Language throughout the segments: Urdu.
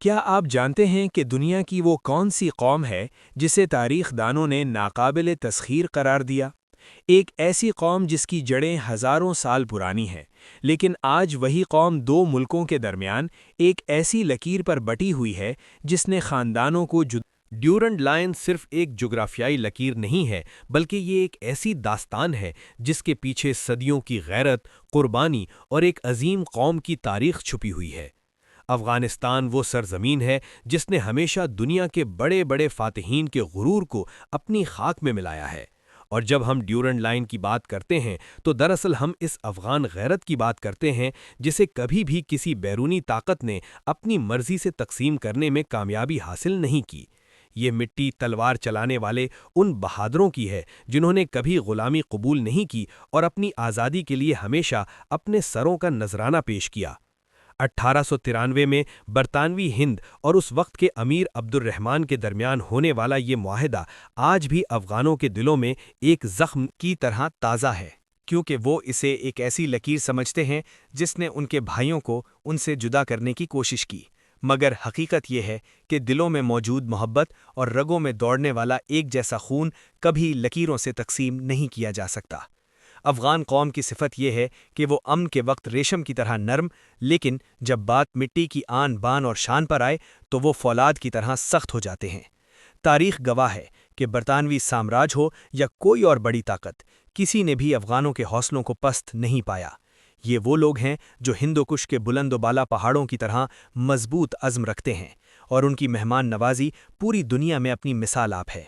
کیا آپ جانتے ہیں کہ دنیا کی وہ کون سی قوم ہے جسے تاریخ دانوں نے ناقابل تسخیر قرار دیا؟ ایک ایسی قوم جس کی جڑیں ہزاروں سال پرانی ہیں، لیکن آج وہی قوم دو ملکوں کے درمیان ایک ایسی لکیر پر بٹی ہوئی ہے جس نے خاندانوں کو ڈیورنڈ لائن صرف ایک جغرافیائی لکیر نہیں ہے، بلکہ یہ ایک ایسی داستان ہے جس کے پیچھے صدیوں کی غیرت، قربانی اور ایک عظیم قوم کی تاریخ چھپی ہوئی ہے۔ افغانستان وہ سرزمین ہے جس نے ہمیشہ دنیا کے بڑے بڑے فاتحین کے غرور کو اپنی خاک میں ملایا ہے، اور جب ہم ڈیورنڈ لائن کی بات کرتے ہیں تو دراصل ہم اس افغان غیرت کی بات کرتے ہیں جسے کبھی بھی کسی بیرونی طاقت نے اپنی مرضی سے تقسیم کرنے میں کامیابی حاصل نہیں کی۔ یہ مٹی تلوار چلانے والے ان بہادروں کی ہے جنہوں نے کبھی غلامی قبول نہیں کی اور اپنی آزادی کے لیے ہمیشہ اپنے سروں کا نذرانہ پیش کیا۔ 1893 میں برطانوی ہند اور اس وقت کے امیر عبد الرحمن کے درمیان ہونے والا یہ معاہدہ آج بھی افغانوں کے دلوں میں ایک زخم کی طرح تازہ ہے، کیونکہ وہ اسے ایک ایسی لکیر سمجھتے ہیں جس نے ان کے بھائیوں کو ان سے جدا کرنے کی کوشش کی، مگر حقیقت یہ ہے کہ دلوں میں موجود محبت اور رگوں میں دوڑنے والا ایک جیسا خون کبھی لکیروں سے تقسیم نہیں کیا جا سکتا۔ افغان قوم کی صفت یہ ہے کہ وہ امن کے وقت ریشم کی طرح نرم، لیکن جب بات مٹی کی آن بان اور شان پر آئے تو وہ فولاد کی طرح سخت ہو جاتے ہیں۔ تاریخ گواہ ہے کہ برطانوی سامراج ہو یا کوئی اور بڑی طاقت، کسی نے بھی افغانوں کے حوصلوں کو پست نہیں پایا۔ یہ وہ لوگ ہیں جو ہندو کش کے بلند و بالا پہاڑوں کی طرح مضبوط عزم رکھتے ہیں، اور ان کی مہمان نوازی پوری دنیا میں اپنی مثال آپ ہے۔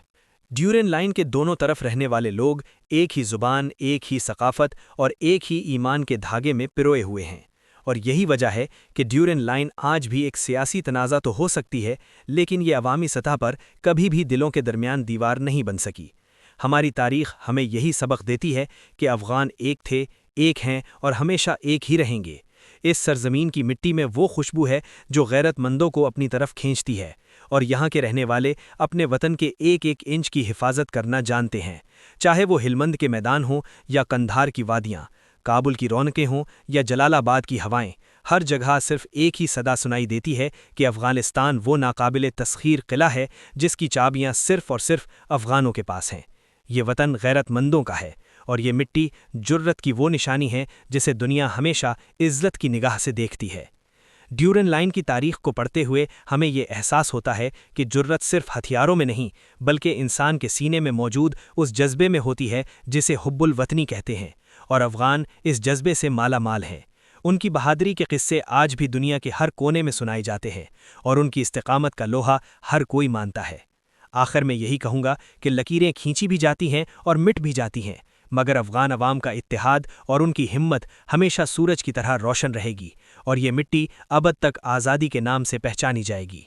ڈیورنڈ لائن کے دونوں طرف رہنے والے لوگ ایک ہی زبان، ایک ہی ثقافت اور ایک ہی ایمان کے دھاگے میں پروئے ہوئے ہیں، اور یہی وجہ ہے کہ ڈیورنڈ لائن آج بھی ایک سیاسی تنازع تو ہو سکتی ہے، لیکن یہ عوامی سطح پر کبھی بھی دلوں کے درمیان دیوار نہیں بن سکی۔ ہماری تاریخ ہمیں یہی سبق دیتی ہے کہ افغان ایک تھے، ایک ہیں اور ہمیشہ ایک ہی رہیں گے۔ اس سرزمین کی مٹی میں وہ خوشبو ہے جو غیرت مندوں کو اپنی طرف کھینچتی ہے، اور یہاں کے رہنے والے اپنے وطن کے ایک ایک انچ کی حفاظت کرنا جانتے ہیں، چاہے وہ ہلمند کے میدان ہوں یا قندھار کی وادیاں، کابل کی رونقیں ہوں یا جلال آباد کی ہوائیں، ہر جگہ صرف ایک ہی صدا سنائی دیتی ہے کہ افغانستان وہ ناقابل تسخیر قلعہ ہے جس کی چابیاں صرف اور صرف افغانوں کے پاس ہیں۔ یہ وطن غیرت مندوں کا ہے، اور یہ مٹی جرت کی وہ نشانی ہے جسے دنیا ہمیشہ عزت کی نگاہ سے دیکھتی ہے۔ ڈیورنڈ لائن کی تاریخ کو پڑھتے ہوئے ہمیں یہ احساس ہوتا ہے کہ جرت صرف ہتھیاروں میں نہیں، بلکہ انسان کے سینے میں موجود اس جذبے میں ہوتی ہے جسے حب الوطنی کہتے ہیں، اور افغان اس جذبے سے مالا مال ہیں۔ ان کی بہادری کے قصے آج بھی دنیا کے ہر کونے میں سنائے جاتے ہیں، اور ان کی استقامت کا لوہا ہر کوئی مانتا ہے۔ آخر میں یہی کہوں گا کہ لکیریں کھینچی بھی جاتی ہیں اور مٹ بھی جاتی ہیں، مگر افغان عوام کا اتحاد اور ان کی ہمت ہمیشہ سورج کی طرح روشن رہے گی، اور یہ مٹی ابد تک آزادی کے نام سے پہچانی جائے گی۔